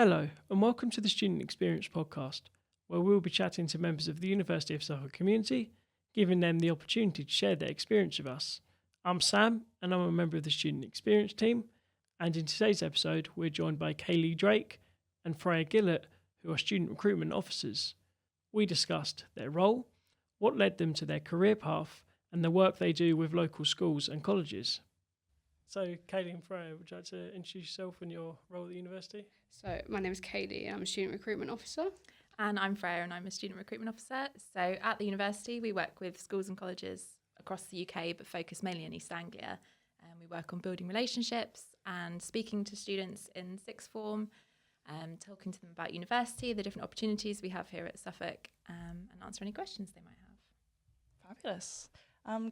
Hello, and welcome to the Student Experience podcast, where we'll be chatting to members of the University of Suffolk community, giving them the opportunity to share their experience with us. I'm Sam, and I'm a member of the Student Experience team, and in today's episode, we're joined by Kayleigh and Freya Gillott, who are Student Recruitment Officers. We discussed their role, what led them to their career path, and the work they do with local schools and colleges. So, Kayleigh and Freya, would you like to introduce yourself and your role at the university? So my name is Kayleigh and I'm a Student Recruitment Officer. And I'm Freya and I'm a Student Recruitment Officer. So at the university, we work with schools and colleges across the UK, but focus mainly in East Anglia. And we work on building relationships and speaking to students in sixth form, talking to them about university, the different opportunities we have here at Suffolk, and answer any questions they might have. Fabulous.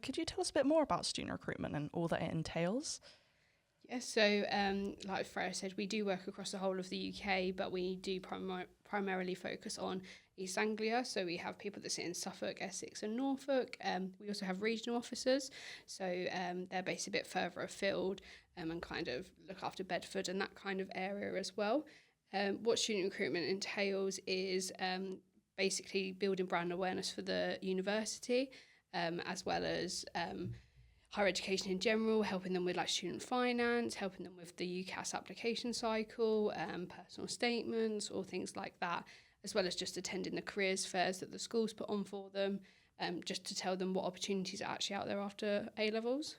Could you tell us a bit more about student recruitment and all that it entails? Yes, so like Freya said, we do work across the whole of the UK, but we do primarily focus on East Anglia. So we have people that sit in Suffolk, Essex and Norfolk. We also have regional officers, so they're based a bit further afield and kind of look after Bedford and that kind of area as well. What student recruitment entails is basically building brand awareness for the university, as well as higher education in general, helping them with like student finance, helping them with the UCAS application cycle, personal statements or things like that, as well as just attending the careers fairs that the schools put on for them, just to tell them what opportunities are actually out there after A-levels.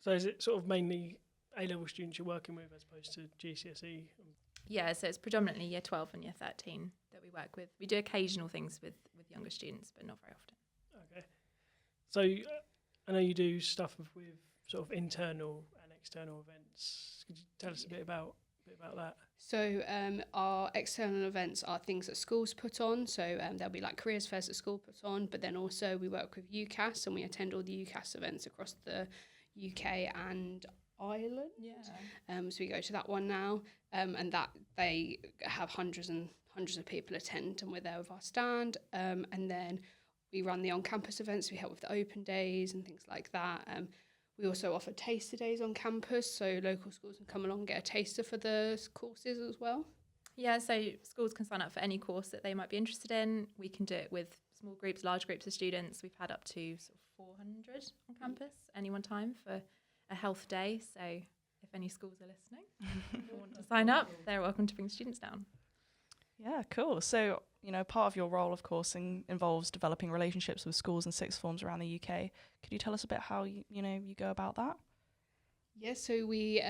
So is it sort of mainly A-level students you're working with as opposed to GCSE? Yeah, so it's predominantly year 12 and year 13 that we work with. We do occasional things with younger students, but not very often. Okay. So I know you do stuff with sort of internal and external events. Could you tell us a bit about that? So our external events are things that schools put on. So there'll be like careers fairs that school put on, but then also we work with UCAS and we attend all the UCAS events across the UK and Ireland. Yeah. So we go to that one now, and that they have hundreds and hundreds of people attend, and we're there with our stand. And then we run the on-campus events. We help with the open days and things like that. We also offer taster days on campus, so local schools can come along and get a taster for the courses as well. Yeah, so schools can sign up for any course that they might be interested in. We can do it with small groups, large groups of students. We've had up to sort of 400 on campus any one time for a health day. So if any schools are listening and want to sign up, they're welcome to bring students down. Yeah, cool. So, part of your role, of course, involves developing relationships with schools and sixth forms around the UK. Could you tell us a bit how you go about that? Yeah, so we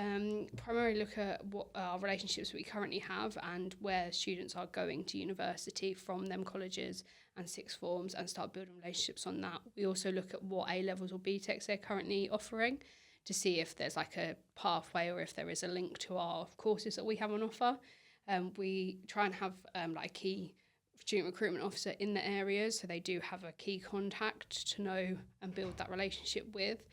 primarily look at what our relationships we currently have and where students are going to university from them colleges and sixth forms and start building relationships on that. We also look at what A-levels or BTECs they're currently offering to see if there's like a pathway or if there is a link to our courses that we have on offer. We try and have like a key student recruitment officer in the areas, so they do have a key contact to know and build that relationship with,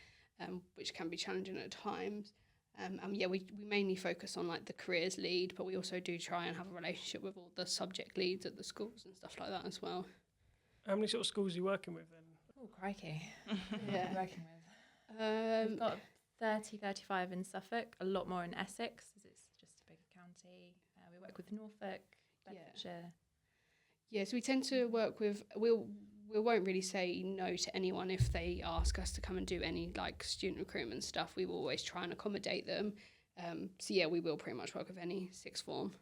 which can be challenging at times. We mainly focus on like the careers lead, but we also do try and have a relationship with all the subject leads at the schools and stuff like that as well. How many sort of schools are you working with then? Oh, crikey. Yeah. Working with. We've got 30, 35 in Suffolk, a lot more in Essex, as it's just a bigger county. We work with Norfolk, Bedfordshire. Yeah, so we tend to work with, we won't really say no to anyone if they ask us to come and do any like student recruitment stuff. We will always try and accommodate them. We will pretty much work with any sixth form.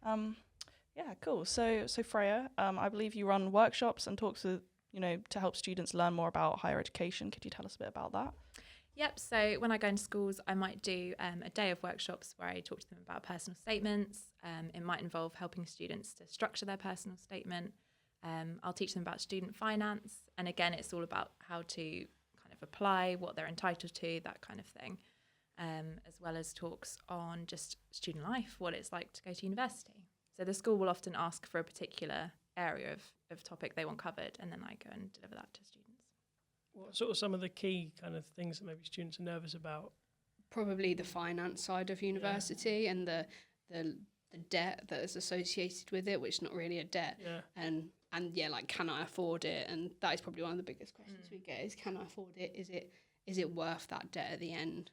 Yeah, cool. So Freya, I believe you run workshops and talks with, to help students learn more about higher education. Could you tell us a bit about that? Yep, so when I go into schools, I might do a day of workshops where I talk to them about personal statements. It might involve helping students to structure their personal statement. I'll teach them about student finance. And again, it's all about how to kind of apply, what they're entitled to, that kind of thing, as well as talks on just student life, what it's like to go to university. So the school will often ask for a particular area of topic they want covered, and then I go and deliver that to students. What sort of some of the key kind of things that maybe students are nervous about? Probably the finance side of university and the debt that is associated with it, which is not really a debt. Yeah. And like, can I afford it? And that is probably one of the biggest questions we get is, can I afford it? Is it worth that debt at the end?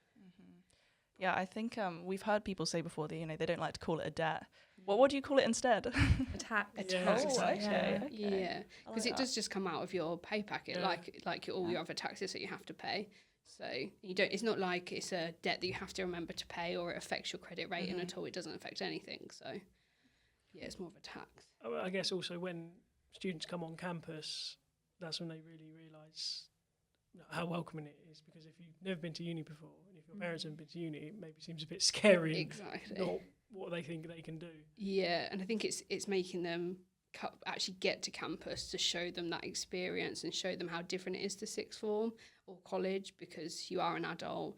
Yeah, I think we've heard people say before that they don't like to call it a debt, What do you call it instead? Attack. Yeah. Oh, okay. Yeah, I because like it that. does just come out of your pay packet, Yeah. like all your other taxes that you have to pay. So you don't. It's not like it's a debt that you have to remember to pay, or it affects your credit rating at all. It doesn't affect anything. So yeah, it's more of a tax. I guess also when students come on campus, that's when they really realise how welcoming it is. Because if you've never been to uni before, and if your parents haven't been to uni, it maybe seems a bit scary. And Exactly. not what they think they can do. Yeah, and I think it's making them actually get to campus to show them that experience and show them how different it is to sixth form or college, because you are an adult,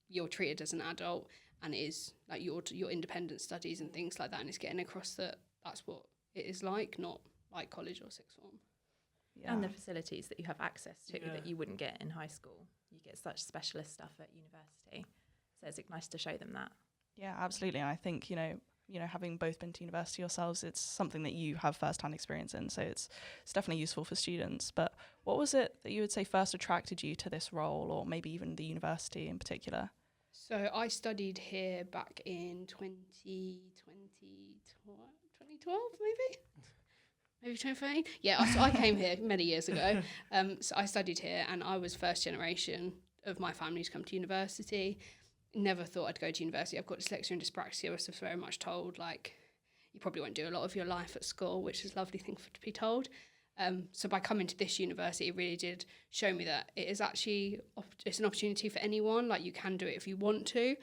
you're treated as an adult, and it is like your independent studies and things like that, and it's getting across that that's what it is like, not like college or sixth form. Yeah. And the facilities that you have access to Yeah. that you wouldn't get in high school. You get such specialist stuff at university. So it's nice to show them that. Yeah, absolutely. And I think, having both been to university yourselves, it's something that you have first-hand experience in. So it's definitely useful for students. But what was it that you would say first attracted you to this role, or maybe even the university in particular? So I studied here back in 2012, maybe 2013. Yeah, so I came here many years ago. So I studied here, and I was first generation of my family to come to university. Never thought I'd go to university. I've got dyslexia and dyspraxia. I was very much told, like, you probably won't do a lot of your life at school, which is a lovely thing to be told. So by coming to this university, it really did show me that it is actually it's an opportunity for anyone. Like, you can do it if you want to.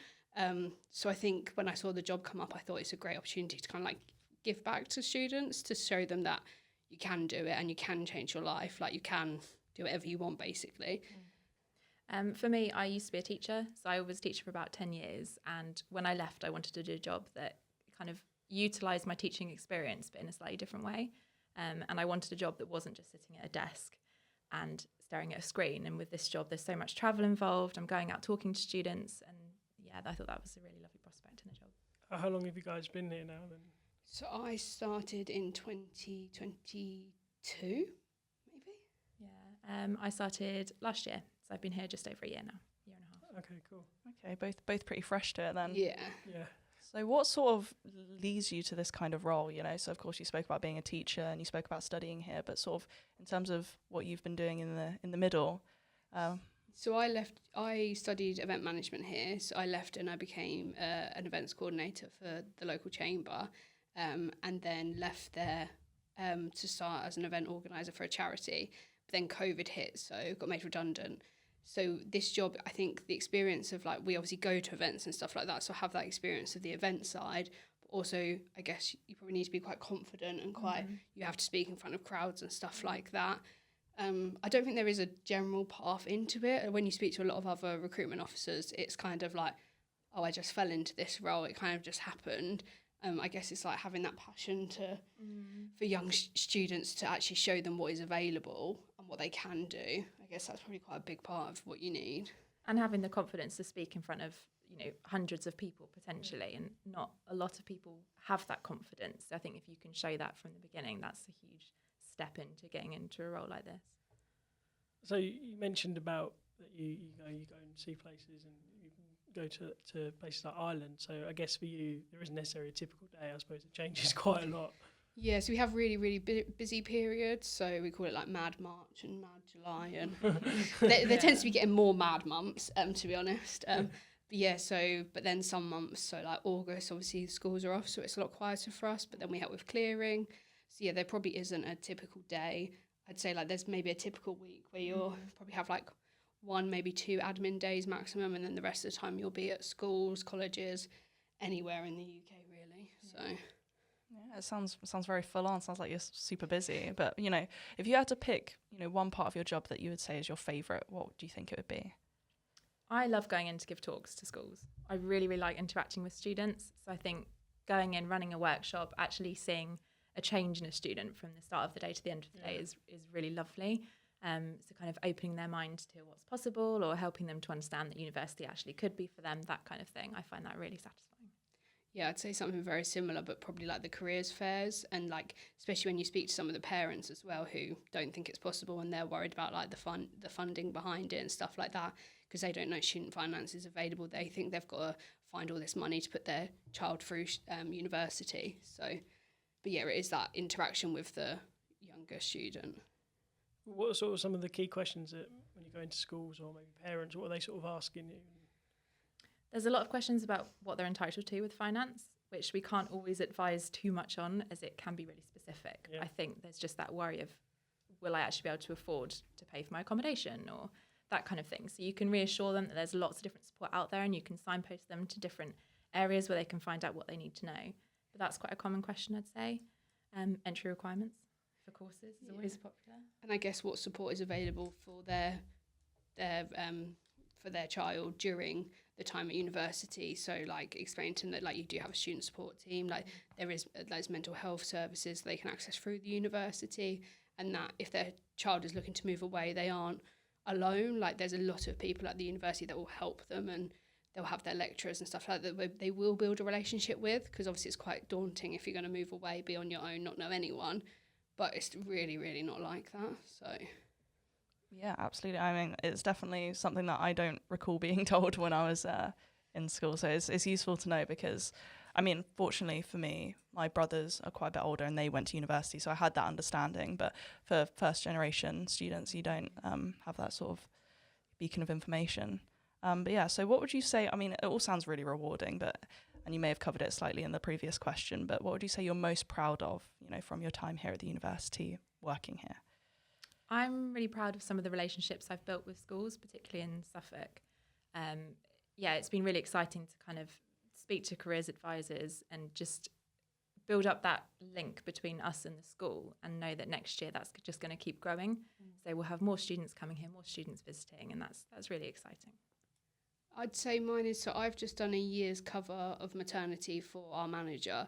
So I think when I saw the job come up, I thought it's a great opportunity to kind of like give back to students, to show them that you can do it and you can change your life. Like, you can do whatever you want, basically. For me, I used to be a teacher. So I was a teacher for about 10 years. And when I left, I wanted to do a job that kind of utilised my teaching experience, but in a slightly different way. And I wanted a job that wasn't just sitting at a desk and staring at a screen. And with this job, there's so much travel involved. I'm going out talking to students. And yeah, I thought that was a really lovely prospect in a job. How long have you guys been here now then? So I started in 2022, maybe? Yeah, I started last year. So I've been here just over a year now, year and a half. Okay, cool. Okay, both pretty fresh to it then. Yeah. Yeah. So what sort of leads you to this kind of role, So of course you spoke about being a teacher and you spoke about studying here, but sort of in terms of what you've been doing in the middle. So I studied event management here. So I left and I became an events coordinator for the local chamber, and then left there to start as an event organiser for a charity. But then COVID hit, so got made redundant. So this job, I think the experience of, like, we obviously go to events and stuff like that, so have that experience of the event side. But also, I guess you probably need to be quite confident and you have to speak in front of crowds and stuff like that. I don't think there is a general path into it. When you speak to a lot of other recruitment officers, it's kind of like, oh, I just fell into this role. It kind of just happened. I guess it's like having that passion for young students to actually show them what is available and what they can do. I guess that's probably quite a big part of what you need. And having the confidence to speak in front of, hundreds of people potentially, and not a lot of people have that confidence. I think if you can show that from the beginning, that's a huge step into getting into a role like this. So you mentioned about that you go and see places and you go to places like Ireland. So I guess for you, there isn't necessarily a typical day. I suppose it changes quite a lot. Yeah, so we have really, really busy periods. So we call it like Mad March and Mad July. And there tends to be getting more mad months, to be honest. But then some months, so like August, obviously the schools are off, so it's a lot quieter for us. But then we help with clearing. So yeah, there probably isn't a typical day. I'd say like there's maybe a typical week where you'll probably have like 1, maybe 2 admin days maximum, and then the rest of the time you'll be at schools, colleges, anywhere in the UK really. So Yeah, it sounds very full on. Sounds like you're super busy. But if you had to pick, one part of your job that you would say is your favourite, what do you think it would be? I love going in to give talks to schools. I really, really like interacting with students. So I think going in, running a workshop, actually seeing a change in a student from the start of the day to the end of the day is really lovely. So kind of opening their mind to what's possible, or helping them to understand that university actually could be for them, that kind of thing. I find that really satisfying. Yeah, I'd say something very similar, but probably like the careers fairs, and like especially when you speak to some of the parents as well who don't think it's possible and they're worried about like the funding behind it and stuff like that, because they don't know student finance is available. They think they've got to find all this money to put their child through university. So, but yeah, it is that interaction with the younger student. What are sort of some of the key questions that when you go into schools or maybe parents, what are they sort of asking you? There's a lot of questions about what they're entitled to with finance, which we can't always advise too much on, as it can be really specific. Yeah. I think there's just that worry of, will I actually be able to afford to pay for my accommodation or that kind of thing. So you can reassure them that there's lots of different support out there, and you can signpost them to different areas where they can find out what they need to know. But that's quite a common question, I'd say. Entry requirements for courses is always popular. And I guess what support is available for their child during the time at university. So like explain to them that like you do have a student support team, like there's mental health services they can access through the university, and that if their child is looking to move away, they aren't alone. Like there's a lot of people at the university that will help them, and they'll have their lecturers and stuff like that they will build a relationship with, because obviously it's quite daunting if you're going to move away, be on your own, not know anyone, but it's really, really not like that. So Yeah, absolutely. I mean, it's definitely something that I don't recall being told when I was in school. So it's useful to know, because, I mean, fortunately for me, my brothers are quite a bit older and they went to university, so I had that understanding. But for first generation students, you don't have that sort of beacon of information. But yeah, so what would you say? I mean, it all sounds really rewarding, and you may have covered it slightly in the previous question, but what would you say you're most proud of, from your time here at the university, working here? I'm really proud of some of the relationships I've built with schools, particularly in Suffolk. It's been really exciting to kind of speak to careers advisors and just build up that link between us and the school, and know that next year that's just going to keep growing. So we'll have more students coming here, more students visiting, and that's really exciting. I'd say mine is, so I've just done a year's cover of maternity for our manager.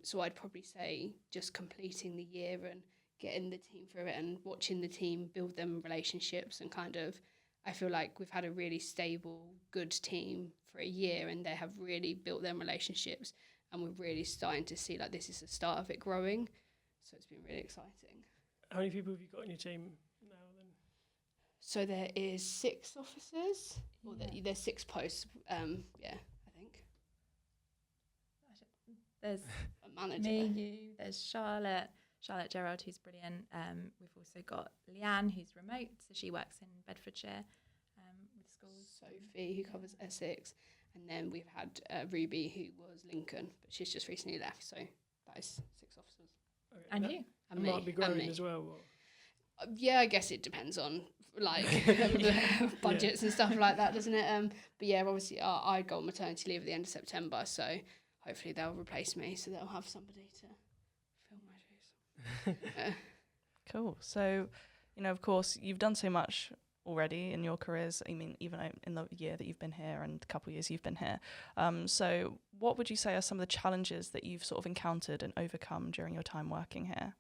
So I'd probably say just completing the year and getting the team through it and watching the team build them relationships, and kind of, I feel like we've had a really stable, good team for a year, and they have really built them relationships, and we're really starting to see like this is the start of it growing. So it's been really exciting. How many people have you got on your team now then? So there is 6 officers, or there's 6 posts. I think. There's a manager. me, you, there's Charlotte Gerald, who's brilliant. We've also got Leanne, who's remote, so she works in Bedfordshire with schools. Sophie, who covers Essex, and then we've had Ruby, who was Lincoln, but she's just recently left. So that is 6 officers. Okay, And that, you? And might be growing as well. Or? Yeah, I guess it depends on like budgets and stuff like that, doesn't it? But yeah, obviously I go on maternity leave at the end of September, so hopefully they'll replace me, so they'll have somebody to fill my shoes. Cool. So, of course, you've done so much already in your careers. I mean, even in the year that you've been here and a couple of years you've been here. So what would you say are some of the challenges that you've sort of encountered and overcome during your time working here?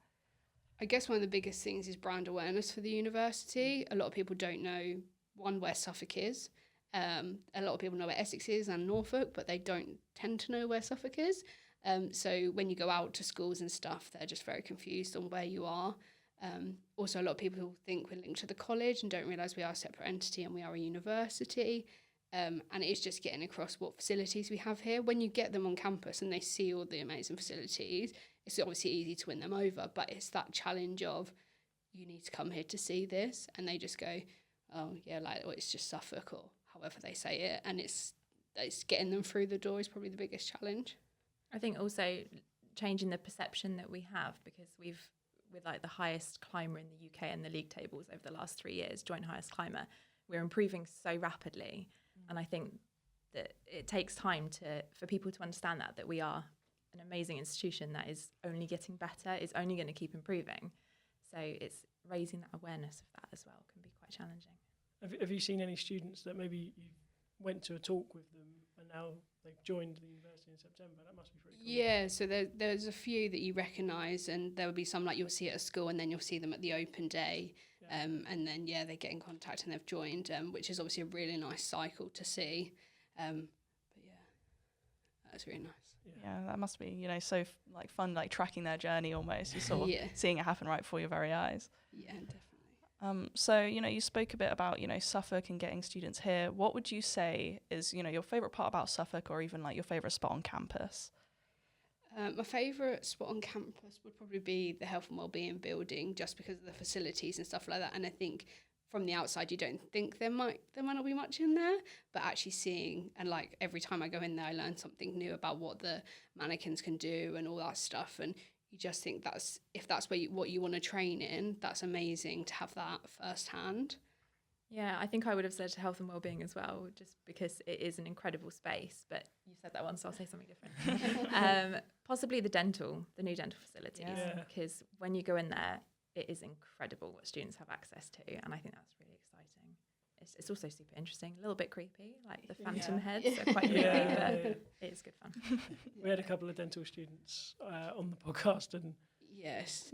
I guess one of the biggest things is brand awareness for the university. A lot of people don't know, one, where Suffolk is. A lot of people know where Essex is and Norfolk, but they don't tend to know where Suffolk is. So when you go out to schools and stuff, they're just very confused on where you are. Also, a lot of people think we're linked to the college and don't realise we are a separate entity and we are a university. And it's just getting across what facilities we have here. When you get them on campus and they see all the amazing facilities, it's obviously easy to win them over, but it's that challenge of, you need to come here to see this, and they just go, oh yeah, it's just Suffolk, or however they say it, and it's getting them through the door is probably the biggest challenge. I think also changing the perception that we have, because we're like the highest climber in the UK in the league tables over the last 3 years, joint highest climber. We're improving so rapidly, and I think that it takes time for people to understand that we are an amazing institution that is only getting better, is only going to keep improving. So it's raising that awareness of that as well can be quite challenging. Have you seen any students that maybe you went to a talk with them and now they've joined the university in September? That must be pretty cool. Yeah, so there's a few that you recognise, and there will be some like you'll see at a school and then you'll see them at the open day. Yeah. And then, they get in contact and they've joined, which is obviously a really nice cycle to see. But yeah. That's really nice. Yeah, that must be, so like fun, like tracking their journey almost. You're sort of seeing it happen right before your very eyes. Yeah, definitely. So, you spoke a bit about, Suffolk and getting students here. What would you say is, your favourite part about Suffolk, or even like your favourite spot on campus? My favourite spot on campus would probably be the health and wellbeing building, just because of the facilities and stuff like that. And I think from the outside, you don't think there might not be much in there, but actually seeing, and like every time I go in there, I learn something new about what the mannequins can do and all that stuff. And you just think if that's what you want to train in, that's amazing to have that firsthand. Yeah, I think I would have said health and wellbeing as well, just because it is an incredible space. But you said that once, so I'll say something different. Possibly the new dental facilities, because when you go in there, it is incredible what students have access to, and I think that's really exciting. It's also super interesting, a little bit creepy, like the phantom heads are quite creepy, but it's good fun. We had a couple of dental students on the podcast, and yes,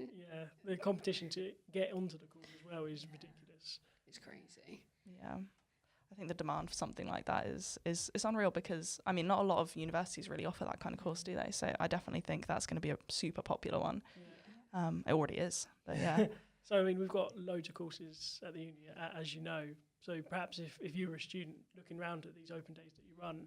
the competition to get onto the course as well is ridiculous. It's crazy. Yeah, I think the demand for something like that is unreal, because I mean, not a lot of universities really offer that kind of course, do they? So I definitely think that's going to be a super popular one. It already is, but yeah. So I mean, we've got loads of courses at the uni, as you know. So perhaps if you were a student looking around at these open days that you run,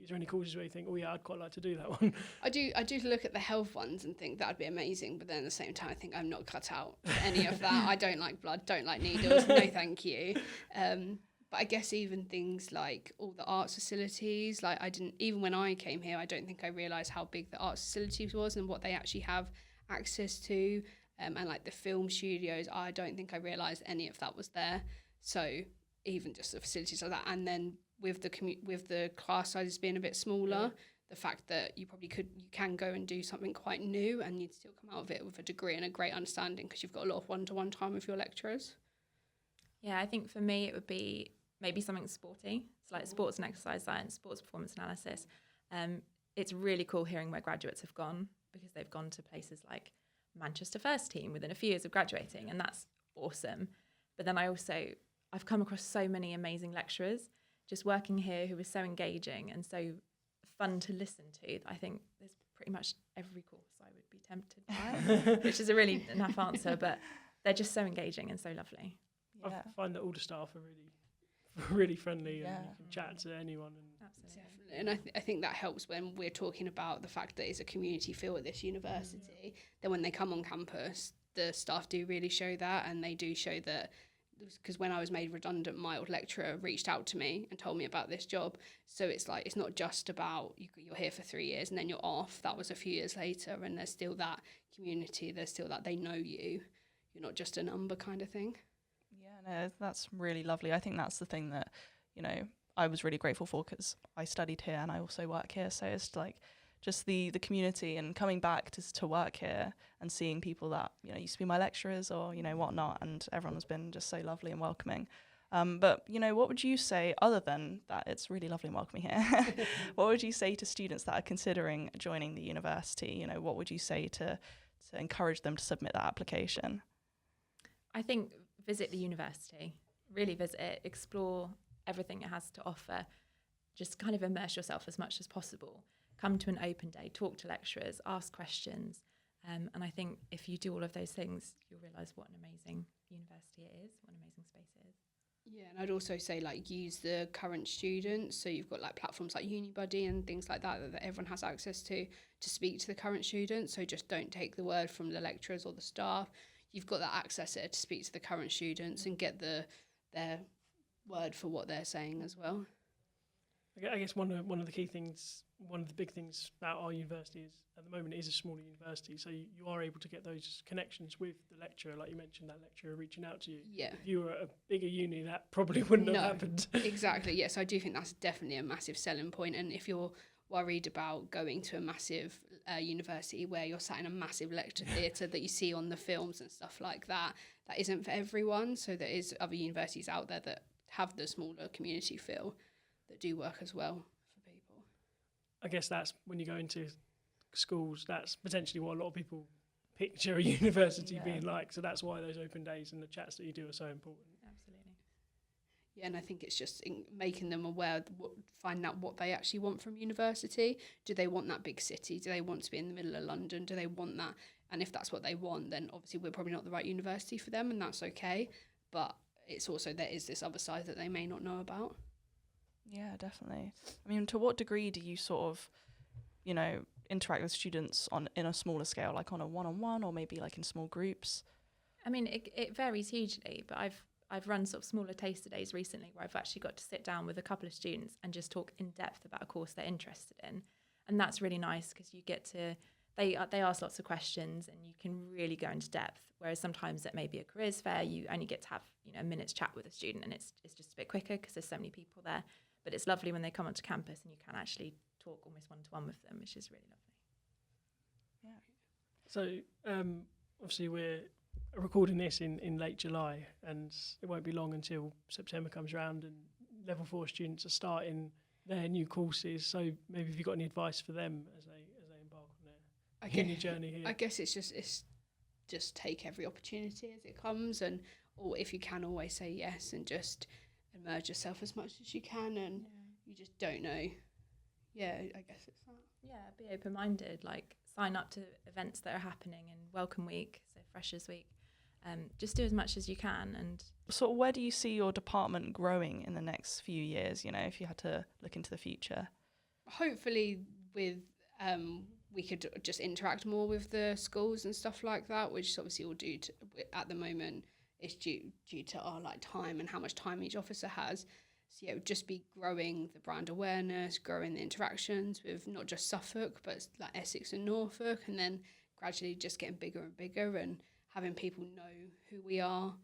is there any courses where you think, oh yeah, I'd quite like to do that one? I do look at the health ones and think that'd be amazing, but then at the same time I think I'm not cut out for any of that. I don't like blood, don't like needles, no thank you. But I guess even things like all the arts facilities, like even when I came here, I don't think I realised how big the arts facilities was and what they actually have access to, and like the film studios, I don't think I realised any of that was there. So even just the facilities like that, and then with the class sizes being a bit smaller, the fact that you can go and do something quite new and you'd still come out of it with a degree and a great understanding, because you've got a lot of one-to-one time with your lecturers. Yeah, I think for me it would be maybe something sporty. It's like sports and exercise science, sports performance analysis. It's really cool hearing where graduates have gone, because they've gone to places like Manchester first team within a few years of graduating, and that's awesome. But then I've come across so many amazing lecturers just working here who are so engaging and so fun to listen to. I think there's pretty much every course I would be tempted by, which is a really enough answer, but they're just so engaging and so lovely. I find that all the staff are really friendly, and you can chat to anyone. Absolutely. Definitely. And I think that helps when we're talking about the fact that it's a community feel at this university. Then when they come on campus, the staff do really show that, and they do show that, because when I was made redundant, my old lecturer reached out to me and told me about this job. So it's like, it's not just about you're here for 3 years and then you're off. That was a few years later, and there's still that community. There's still that they know you. You're not just a number kind of thing. Yeah, no, that's really lovely. I think that's the thing that, I was really grateful for, because I studied here and I also work here. So it's like just the community, and coming back to work here and seeing people that, used to be my lecturers or, whatnot, and everyone has been just so lovely and welcoming. But, what would you say, other than that it's really lovely and welcoming here, what would you say to students that are considering joining the university? What would you say to encourage them to submit that application? I think visit the university, really visit it, explore everything it has to offer, just kind of immerse yourself as much as possible. Come to an open day, talk to lecturers, ask questions. And I think if you do all of those things, you'll realise what an amazing university it is, what an amazing space it is. Yeah, and I'd also say use the current students. So you've got platforms like UniBuddy and things like that everyone has access to speak to the current students. So just don't take the word from the lecturers or the staff. You've got that access there to speak to the current students and get their word for what they're saying as well. I guess one of the key things, one of the big things about our university is, at the moment, it is a smaller university, so you are able to get those connections with the lecturer, like you mentioned, that lecturer reaching out to you. Yeah. If you were at a bigger uni, that probably wouldn't have happened. Exactly, yes, I do think that's definitely a massive selling point, and if you're worried about going to a massive university where you're sat in a massive lecture theatre that you see on the films and stuff like that, that isn't for everyone. So there is other universities out there that have the smaller community feel that do work as well for people. I guess that's when you go into schools, that's potentially what a lot of people picture a university being like. So that's why those open days and the chats that you do are so important. Absolutely. Yeah, and I think it's just making them aware, finding out what they actually want from university. Do they want that big city? Do they want to be in the middle of London? Do they want that? And if that's what they want, then obviously we're probably not the right university for them, and that's okay. But it's also, there is this other side that they may not know about. Yeah, definitely. I mean, to what degree do you sort of, you know, interact with students in a smaller scale, like on a one-on-one or maybe like in small groups? I mean, it varies hugely, but I've run sort of smaller taster days recently where I've actually got to sit down with a couple of students and just talk in depth about a course they're interested in. And that's really nice because you get to, they ask lots of questions and you can really go into depth. Whereas sometimes at maybe a careers fair, you only get to have, you know, a minute's chat with a student and it's just a bit quicker because there's so many people there. But it's lovely when they come onto campus and you can actually talk almost one-to-one with them, which is really lovely. Yeah. So obviously we're recording this in late July, and it won't be long until September comes around and level 4 students are starting their new courses. So maybe have you got any advice for them as they embark on their uni journey here? I guess it's just take every opportunity as it comes, and or if you can, always say yes and just immerse yourself as much as you can, and you just don't know. Yeah, I guess it's that. Yeah, be open-minded, like sign up to events that are happening in Welcome Week, so Freshers Week. Just do as much as you can. And sort of where do you see your department growing in the next few years, you know, if you had to look into the future? Hopefully with we could just interact more with the schools and stuff like that, which obviously we'll do at the moment. It's due to our like time and how much time each officer has. So yeah, it would just be growing the brand awareness, growing the interactions with not just Suffolk, but like Essex and Norfolk, and then gradually just getting bigger and bigger and having people know who we are,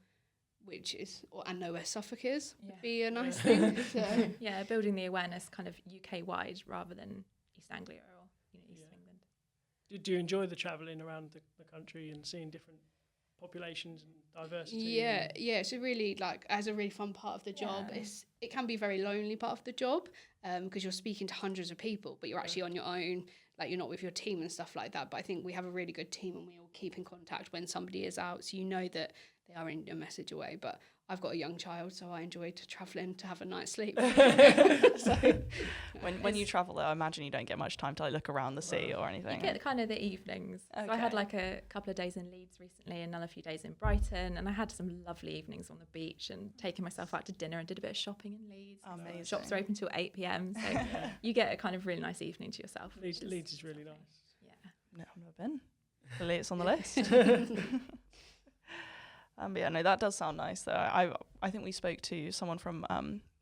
and know where Suffolk is, would be a nice thing. So. Yeah, building the awareness kind of UK-wide rather than East Anglia or East of England. Do you enjoy the travelling around the country and seeing different populations and diversity? Yeah, it's a really as a really fun part of the job. It can be a very lonely part of the job because you're speaking to hundreds of people, but you're actually on your own. Like you're not with your team and stuff like that. But I think we have a really good team and we all keep in contact when somebody is out, so you know that they are in a message away. But I've got a young child, so I enjoy travelling to have a night's sleep. So, when you travel though, I imagine you don't get much time to like look around the sea or anything. You get kind of the evenings. Okay. So I had like a couple of days in Leeds recently and another few days in Brighton, and I had some lovely evenings on the beach and taking myself out to dinner and did a bit of shopping in Leeds. Amazing. Shops are open till 8 p.m, so you get a kind of really nice evening to yourself. Leeds is really nice. Yeah. No, I've never been. Clearly it's on the list. But yeah, no, that does sound nice though. I think we spoke to someone from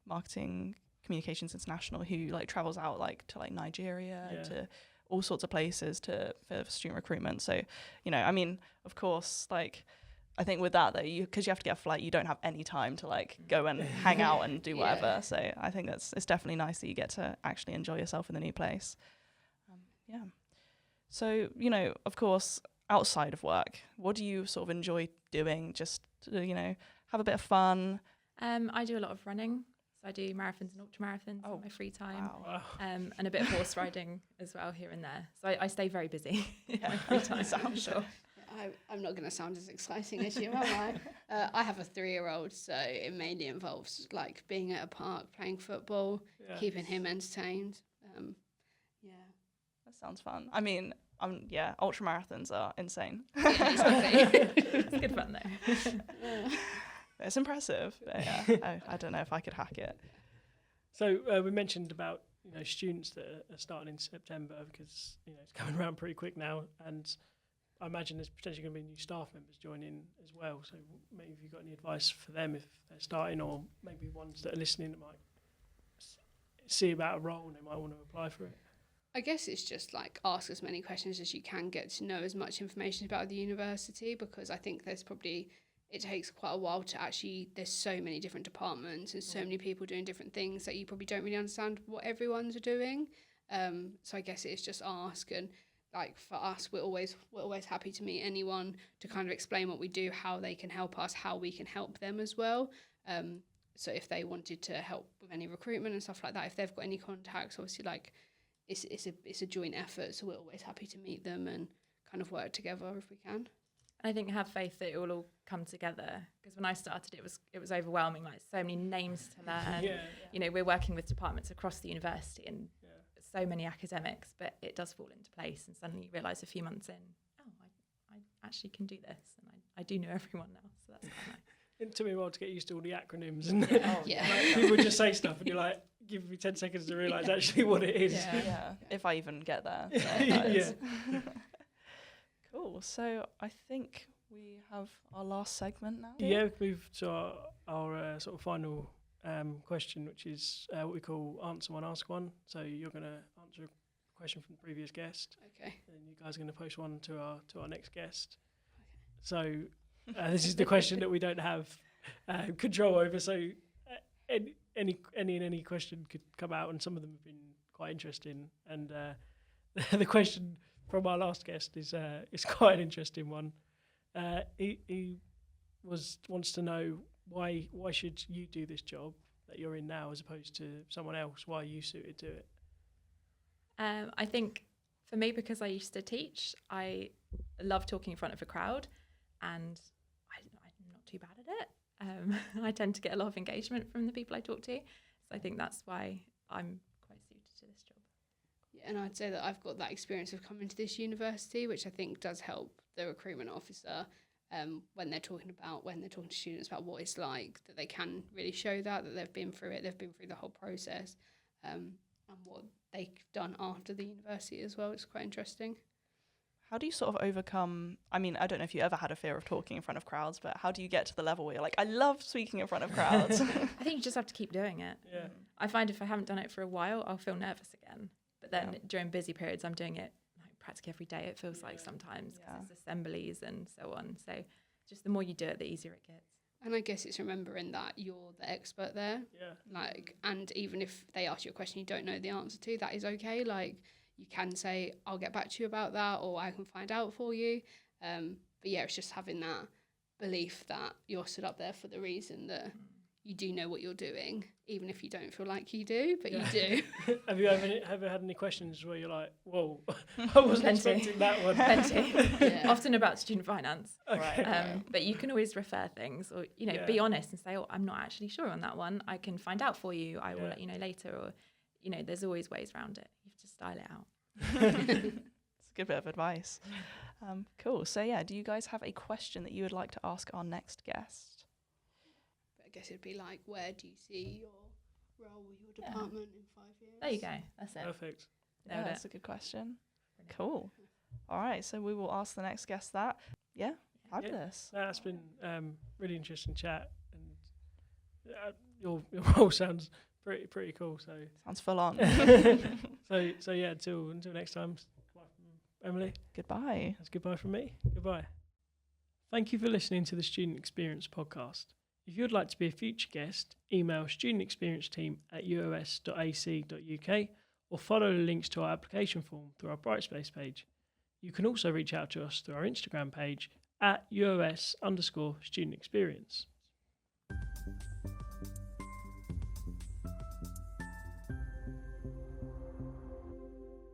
Marketing Communications International who like travels out like to like Nigeria, to all sorts of places for student recruitment. So, you know, I mean, of course, like I think with that though, because you have to get a flight, you don't have any time to like go and hang out and do whatever. So I think it's definitely nice that you get to actually enjoy yourself in the new place. Yeah. So, you know, of course, outside of work, what do you sort of enjoy doing just to, you know, have a bit of fun? I do a lot of running. So I do marathons and ultramarathons in my free time. Wow. And a bit of horse riding as well here and there. So I stay very busy in my free time, for sure. I'm not going to sound as exciting as you, am I? I have a 3-year-old, so it mainly involves like being at a park, playing football, keeping him entertained. That sounds fun. I mean, ultra marathons are insane. It's good fun though. It's impressive. But yeah, I don't know if I could hack it. So we mentioned about students that are starting in September because it's coming around pretty quick now, and I imagine there's potentially going to be new staff members joining as well. So maybe have you got any advice for them if they're starting, or maybe ones that are listening that might see about a role and they might want to apply for it? I guess it's just like ask as many questions as you can, get to know as much information about the university, because I think it takes quite a while to actually, there's so many different departments and so many people doing different things that you probably don't really understand what everyone's doing. So I guess it's just ask, and like for us, we're always happy to meet anyone to kind of explain what we do, how they can help us, how we can help them as well. So if they wanted to help with any recruitment and stuff like that, if they've got any contacts, obviously like it's a joint effort, so we're always happy to meet them and kind of work together if we can. And I think have faith that it will all come together, because when I started it was overwhelming, like so many names to learn. You know, we're working with departments across the university and so many academics, but it does fall into place, and suddenly you realise a few months in, oh, I actually can do this, and I do know everyone now, so that's quite nice. It took me a while to get used to all the acronyms, and Yeah. people just say stuff and you're like, give me 10 seconds to realise actually what it is. Yeah, if I even get there. So Yeah. Cool. So I think we have our last segment now. Yeah, we move to our sort of final question, which is what we call answer one, ask one. So you're going to answer a question from the previous guest, Okay. and you guys are going to post one to our next guest. So this is the question that we don't have control over. So any question could come out, and some of them have been quite interesting. And the question from our last guest is quite an interesting one. He wants to know why should you do this job that you're in now as opposed to someone else? Why are you suited to it? I think for me, because I used to teach, I love talking in front of a crowd, and I'm not too bad at it. I tend to get a lot of engagement from the people I talk to, so I think that's why I'm quite suited to this job. Yeah, and I'd say that I've got that experience of coming to this university, which I think does help the recruitment officer when they're talking to students about what it's like, that they can really show that they've been through it, they've been through the whole process, and what they've done after the university as well. It's quite interesting. How do you sort of overcome, I mean, I don't know if you ever had a fear of talking in front of crowds, but how do you get to the level where you're like, I love speaking in front of crowds? I think you just have to keep doing it. Yeah. I find if I haven't done it for a while, I'll feel nervous again. But then during busy periods, I'm doing it like practically every day, it feels like sometimes, because it's assemblies and so on. So just the more you do it, the easier it gets. And I guess it's remembering that you're the expert there. Yeah. Like, and even if they ask you a question you don't know the answer to, that is okay. Like, you can say, I'll get back to you about that, or I can find out for you. But yeah, it's just having that belief that you're stood up there for the reason that you do know what you're doing, even if you don't feel like you do, but you do. Have you ever had any questions where you're like, whoa, I wasn't expecting that one? Plenty. Yeah. Often about student finance. Okay. But you can always refer things, or, you know, be honest and say, oh, I'm not actually sure on that one. I can find out for you. I will let you know later. Or, you know, there's always ways around it. You have to style it out. It's a good bit of advice. Cool. So yeah, do you guys have a question that you would like to ask our next guest? I guess it'd be like, where do you see your role with your department in 5 years? There you go. That's it. Perfect. Yeah, that's a good question. Cool. All right, so we will ask the next guest that. Yeah, fabulous. Yeah, that's been really interesting chat, and your role sounds pretty cool. So Sounds full on. so yeah. Until next time. Goodbye from Emily. Goodbye. That's goodbye from me. Goodbye. Thank you for listening to the Student Experience podcast. If you would like to be a future guest, email studentexperienceteam@uos.ac.uk or follow the links to our application form through our Brightspace page. You can also reach out to us through our Instagram page @UOS_student experience.